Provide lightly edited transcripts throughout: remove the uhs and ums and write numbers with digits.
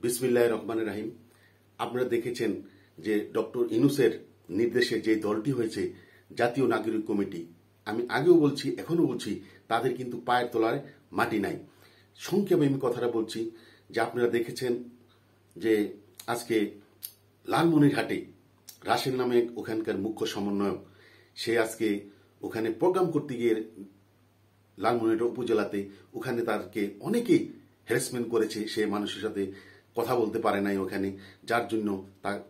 বিসমিল্লাহির রহমানির রহিম। আপনারা দেখেছেন যে ডক্টর ইউনূসের নির্দেশে যে দলটি হয়েছে জাতীয় নাগরিক কমিটি, আমি আগেও বলছি এখনো বলছি, তাদের কিন্তু পায়ের তলায় মাটি নাই। সংক্ষেপে আমি কথাটা বলছি যে আপনারা দেখেছেন যে আজকে লালমনিরহাটে রাসেল নামে ওখানকার মুখ্য সমন্বয়ক, সে আজকে ওখানে প্রোগ্রাম করতে গিয়ে লালমনিরহাট উপজেলাতে ওখানে তাকে অনেকেই হ্যারাসমেন্ট করেছে। সে মানুষের সাথে কথা বলতে পারে নাই ওখানে, যার জন্য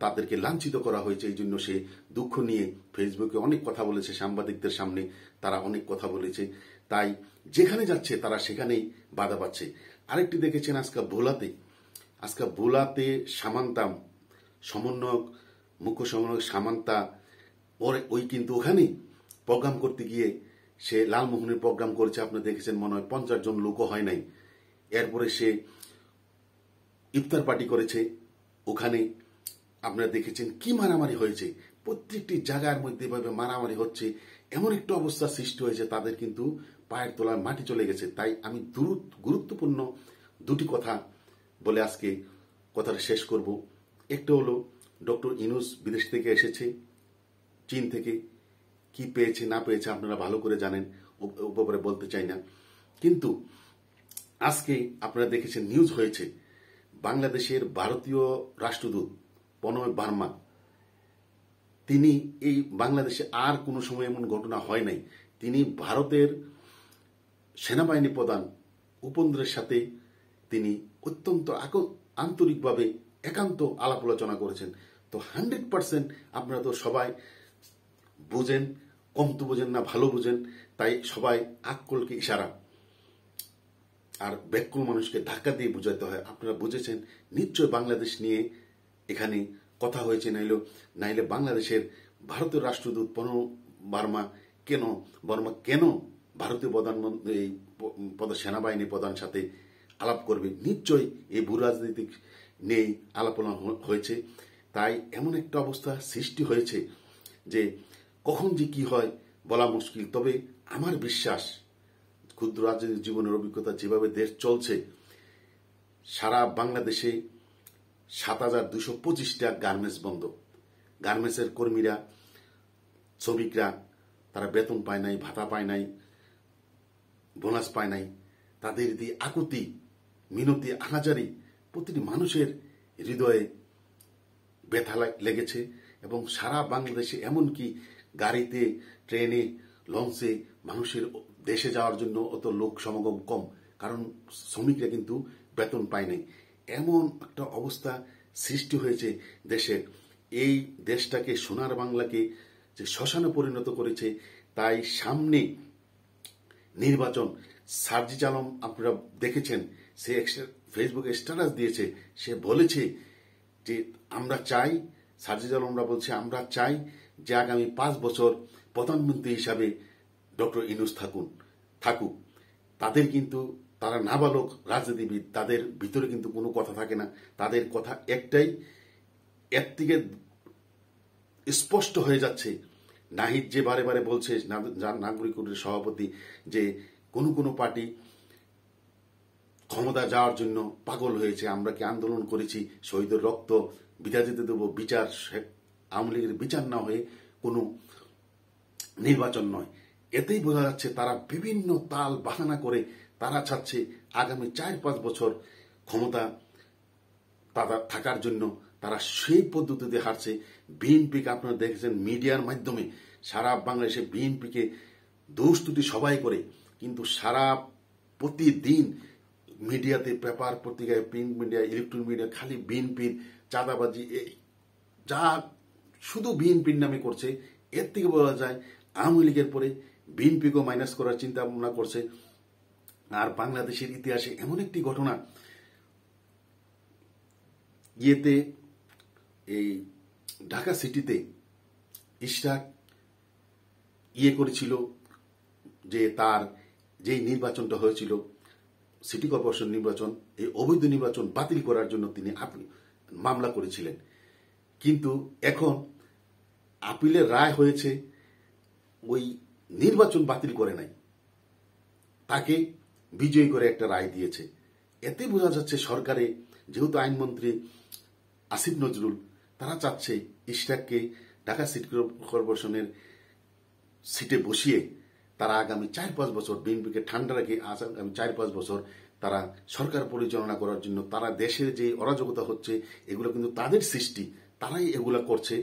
তাদেরকে লাঞ্ছিত করা হয়েছে। এই জন্য সে দুঃখ নিয়ে ফেসবুকে অনেক কথা বলেছে, সাংবাদিকদের সামনে তারা অনেক কথা বলেছে। তাই যেখানে যাচ্ছে তারা সেখানেই বাধা পাচ্ছে। আরেকটি দেখেছেন আজকে ভোলাতে সামান্তা সমন্বয়ক, মুখ্য সমন্বয়ক সামান্তা ওই কিন্তু ওখানেই প্রোগ্রাম করতে গিয়ে সে লালমোহনের প্রোগ্রাম করেছে। আপনি দেখেছেন মনে হয় 50 জন লোকও হয় নাই। এরপরে সে ইফতার পার্টি করেছে ওখানে। আপনারা দেখেছেন কি মারামারি হয়েছে, প্রত্যেকটি জায়গার মধ্যে এভাবে মারামারি হচ্ছে। এমন একটা অবস্থা সৃষ্টি হয়েছে, তাদের কিন্তু পায়ের তলায় মাটি চলে গেছে। তাই আমি গুরুত্বপূর্ণ দুটি কথা বলে আজকে কথাটা শেষ করব। একটা হলো ডক্টর ইউনূস বিদেশ থেকে এসেছে, চীন থেকে। কি পেয়েছে না পেয়েছে আপনারা ভালো করে জানেন, ও ব্যাপারে বলতে চাই না। কিন্তু আজকে আপনারা দেখেছেন নিউজ হয়েছে, বাংলাদেশের ভারতীয় রাষ্ট্রদূত প্রণয় বার্মা, তিনি এই বাংলাদেশে আর কোনো সময় এমন ঘটনা হয় নাই, তিনি ভারতের সেনাবাহিনী প্রধান উপেন্দ্রের সাথে তিনি অত্যন্ত আন্তরিকভাবে একান্ত আলাপ আলোচনা করেছেন। তো 100% আপনারা তো সবাই বুঝেন, কম তো বোঝেন না, ভালো বুঝেন। তাই সবাই আক্কলকে ইশারা আর ব্যাকুল মানুষকে ধাক্কা দিয়ে বুঝাতে হয়। আপনারা বুঝেছেন নিশ্চয় বাংলাদেশ নিয়ে এখানে কথা হয়েছে। নাইলে বাংলাদেশের ভারতীয় রাষ্ট্রদূত প্রণব বার্মা কেন ভারতীয় প্রধানমন্ত্রী সেনাবাহিনী প্রধান সাথে আলাপ করবে? নিশ্চয়ই এই ভূ রাজনৈতিক নিয়েই আলাপনা হয়েছে। তাই এমন একটা অবস্থা সৃষ্টি হয়েছে যে কখন যে কি হয় বলা মুশকিল। তবে আমার বিশ্বাস, ক্ষুদ্র রাজনৈতিক জীবনের অভিজ্ঞতা, যেভাবে দেশ চলছে, সারা বাংলাদেশে 7,225টা গার্মেন্টস বন্ধ। গার্মেন্টসের কর্মীরা, শ্রমিকরা, তারা বেতন পায় নাই, ভাতা পায় নাই, বোনাস পায় নাই। তাদের দিয়ে আকুতি, মিনতি, আহাজারি প্রতিটি মানুষের হৃদয়ে ব্যথা লেগেছে। এবং সারা বাংলাদেশে এমনকি গাড়িতে, ট্রেনে, লঞ্চে মানুষের দেশে যাওয়ার জন্য অত লোক সমাগম কম, কারণ শ্রমিকরা কিন্তু বেতন পায় নাই। এমন একটা অবস্থা সৃষ্টি হয়েছে দেশের। এই দেশটাকে, সোনার বাংলাকে যে শ্মশানে পরিণত করেছে। তাই সামনে নির্বাচন। সার্জিস আলম আপনারা দেখেছেন, সে ফেসবুকে স্ট্যাটাস দিয়েছে, সে বলেছে যে আমরা চাই, সার্জিস আলমরা বলছে আমরা চাই যে আগামী 5 বছর প্রধানমন্ত্রী হিসাবে ডক্টর ইউনূস থাকুক। তাদের কিন্তু, তারা নাবালক রাজনীতিবিদ, তাদের ভিতরে কিন্তু কোনো কথা থাকে না। তাদের কথা একটাই, এর থেকে স্পষ্ট হয়ে যাচ্ছে। নাহিদ যে বারে বারে বলছে, নাগরিক কমিটির সভাপতি, যে কোনো পার্টি ক্ষমতা যাওয়ার জন্য পাগল হয়েছে। আমরা কি আন্দোলন করেছি শহীদের রক্ত বিধা দিতে দেবো? বিচার, আওয়ামী লীগের বিচার না হয়ে কোনো নির্বাচন নয়। এতেই বোঝা যাচ্ছে তারা বিভিন্ন তাল বাহানা করে তারা চাচ্ছে আগামী 4-5 বছর ক্ষমতা থাকার জন্য তারা সেই পদ্ধতিতে হারছে। বিএনপিকে আপনারা দেখেছেন মিডিয়ার মাধ্যমে সারা বাংলাদেশে বিএনপিকে দোষ ত্রুটি সবাই করে, কিন্তু সারা প্রতিদিন মিডিয়াতে, পেপার, পত্রিকায়, প্রিন্ট মিডিয়া, ইলেকট্রনিক মিডিয়া খালি বিএনপির চাঁদাবাজি, যা শুধু বিএনপির নামে করছে। এর থেকে বলা যায় আওয়ামী লীগের পরে বিএনপিকেও মাইনাস করার চিন্তা ভাবনা করছে। আর বাংলাদেশের ইতিহাসে এমন একটি ঘটনা, এই ঢাকা সিটিতে ইশরাক করেছিল যে তার যেই নির্বাচনটা হয়েছিল সিটি কর্পোরেশন নির্বাচন, এই অবৈধ নির্বাচন বাতিল করার জন্য তিনি মামলা করেছিলেন। কিন্তু এখন আপিলের রায় হয়েছে, ওই নির্বাচন বাতিল করে নাই, তাকে বিজয়ী করে একটা রায় দিয়েছে। এতে বোঝা যাচ্ছে সরকারে যেহেতু আইনমন্ত্রী আসিফ নজরুল, তারা চাচ্ছে ইশরাককে ঢাকা সিটি কর্পোরেশনের সিটে বসিয়ে তারা আগামী 4-5 বছর বিএনপিকে ঠান্ডা রেখে আগামী 4-5 বছর তারা সরকার পরিচালনা করার জন্য, তারা দেশের যে অরাজকতা হচ্ছে এগুলো কিন্তু তাদের সৃষ্টি, তারাই এগুলা করছে,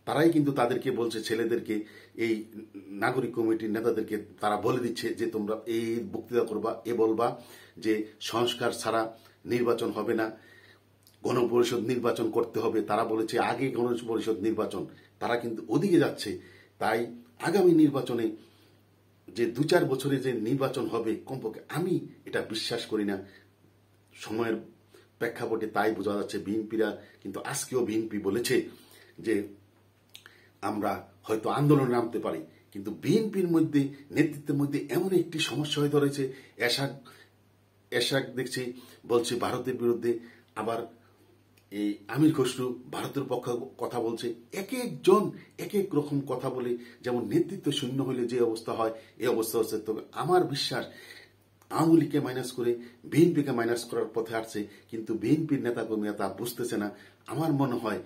তারাই কিন্তু তাদেরকে বলছে, ছেলেদেরকে, এই নাগরিক কমিটির নেতাদেরকে তারা বলে দিচ্ছে যে তোমরা এই বক্তৃতা করবা, বলবা যে সংস্কার ছাড়া নির্বাচন হবে না, গণপরিষদ নির্বাচন করতে হবে। তারা বলেছে আগে গণপরিষদ নির্বাচন, তারা কিন্তু ওদিকে যাচ্ছে। তাই আগামী নির্বাচনে যে 2-4 বছরে যে নির্বাচন হবে, কমপক্ষে আমি এটা বিশ্বাস করি না। সময়ের প্রেক্ষাপটে তাই বোঝা যাচ্ছে। বিএনপিরা কিন্তু আজকেও বিএনপি বলেছে যে আমরা হয়তো আন্দোলনে নামতে পারি, কিন্তু বিএনপির মধ্যে, নেতৃত্বের মধ্যে এমন একটি সমস্যা হয়ে ধরেছে। এরশাদ দেখছি বলছে ভারতের বিরুদ্ধে, আবার এই আমির খসরু ভারতের পক্ষে কথা বলছে। এক একজন এক এক রকম কথা বলে, যেমন নেতৃত্ব শূন্য হলে যে অবস্থা হয় এই অবস্থা হচ্ছে। তবে আমার বিশ্বাস আওয়ামী লীগকে মাইনাস করে বিএনপিকে মাইনাস করার পথে হাঁটছে, কিন্তু বিএনপির নেতাকর্মীরা তা বুঝতেছে না। আমার মনে হয়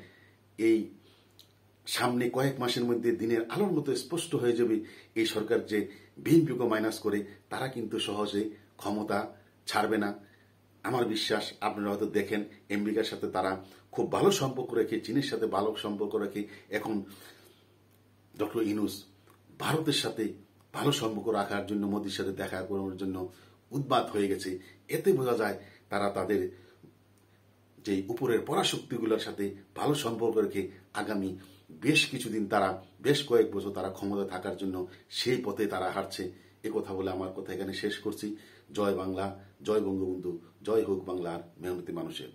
এই সামনে কয়েক মাসের মধ্যে দিনের আলোর মতো স্পষ্ট হয়ে যাবে এই সরকার যে বিএনপিকে মাইনাস করে তারা কিন্তু সহজে ক্ষমতা ছাড়বে না। আমার বিশ্বাস আপনারা হয়তো দেখেন আমেরিকার সাথে তারা খুব ভালো সম্পর্ক রেখে, চীনের সাথে ভালো সম্পর্ক রেখে এখন ডক্টর ইউনূস ভারতের সাথে ভালো সম্পর্ক রাখার জন্য মোদির সাথে দেখা করার জন্য উদ্বাদ হয়ে গেছে। এতে বোঝা যায় তারা তাদের যে উপরের পরাশক্তিগুলোর সাথে ভালো সম্পর্ক রেখে আগামী বেশ কিছুদিন, তারা বেশ কয়েক বছর তারা ক্ষমতা থাকার জন্য সেই পথে তারা হাঁটছে। এ কথা বলে আমার কথা এখানে শেষ করছি। জয় বাংলা, জয় বঙ্গবন্ধু, জয় হোক বাংলার মেহনতি মানুষের।